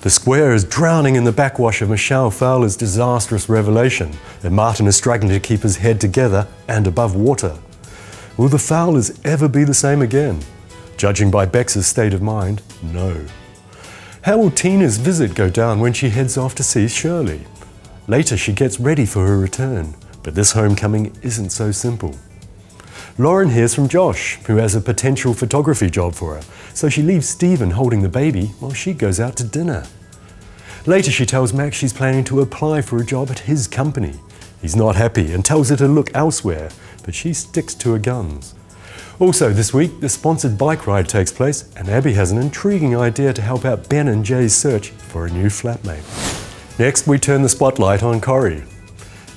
The square is drowning in the backwash of Michelle Fowler's disastrous revelation, and Martin is struggling to keep his head together and above water. Will the Fowlers ever be the same again? Judging by Bex's state of mind, no. How will Tina's visit go down when she heads off to see Shirley? Later she gets ready for her return, but this homecoming isn't so simple. Lauren hears from Josh, who has a potential photography job for her, so she leaves Stephen holding the baby while she goes out to dinner. Later she tells Max she's planning to apply for a job at his company. He's not happy and tells her to look elsewhere, but she sticks to her guns. Also this week, the sponsored bike ride takes place, and Abby has an intriguing idea to help out Ben and Jay's search for a new flatmate. Next, we turn the spotlight on Corrie.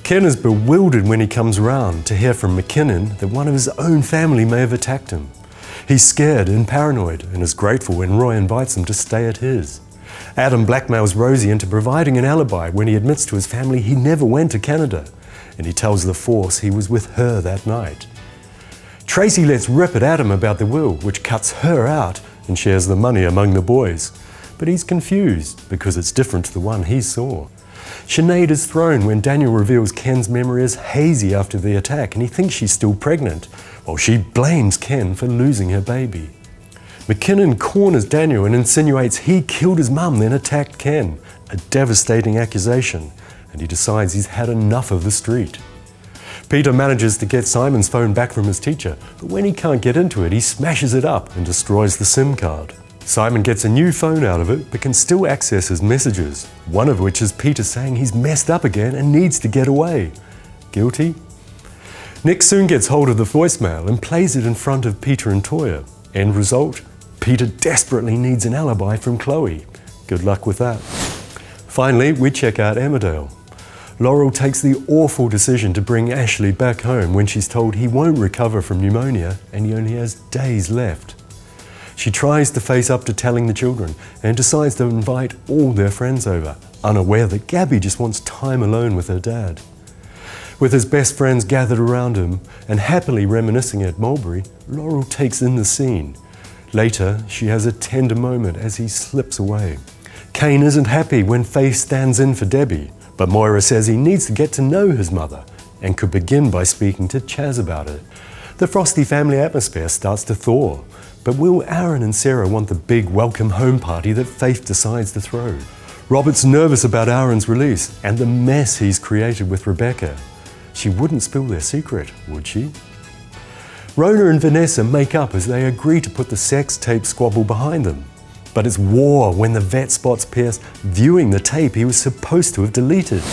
Ken is bewildered when he comes round to hear from McKinnon that one of his own family may have attacked him. He's scared and paranoid and is grateful when Roy invites him to stay at his. Adam blackmails Rosie into providing an alibi when he admits to his family he never went to Canada, and he tells the force he was with her that night. Tracy lets rip at Adam about the will, which cuts her out and shares the money among the boys. But he's confused because it's different to the one he saw. Sinead is thrown when Daniel reveals Ken's memory is hazy after the attack and he thinks she's still pregnant, while she blames Ken for losing her baby. McKinnon corners Daniel and insinuates he killed his mum then attacked Ken, a devastating accusation, and he decides he's had enough of the street. Peter manages to get Simon's phone back from his teacher, but when he can't get into it, he smashes it up and destroys the SIM card. Simon gets a new phone out of it, but can still access his messages, one of which is Peter saying he's messed up again and needs to get away. Guilty? Nick soon gets hold of the voicemail and plays it in front of Peter and Toya. End result? Peter desperately needs an alibi from Chloe. Good luck with that. Finally, we check out Emmerdale. Laurel takes the awful decision to bring Ashley back home when she's told he won't recover from pneumonia and he only has days left. She tries to face up to telling the children and decides to invite all their friends over, unaware that Gabby just wants time alone with her dad. With his best friends gathered around him and happily reminiscing at Mulberry, Laurel takes in the scene. Later, she has a tender moment as he slips away. Kane isn't happy when Faith stands in for Debbie, but Moira says he needs to get to know his mother and could begin by speaking to Chaz about it. The frosty family atmosphere starts to thaw, but will Aaron and Sarah want the big welcome home party that Faith decides to throw? Robert's nervous about Aaron's release and the mess he's created with Rebecca. She wouldn't spill their secret, would she? Rona and Vanessa make up as they agree to put the sex tape squabble behind them. But it's war when the vet spots Pierce viewing the tape he was supposed to have deleted.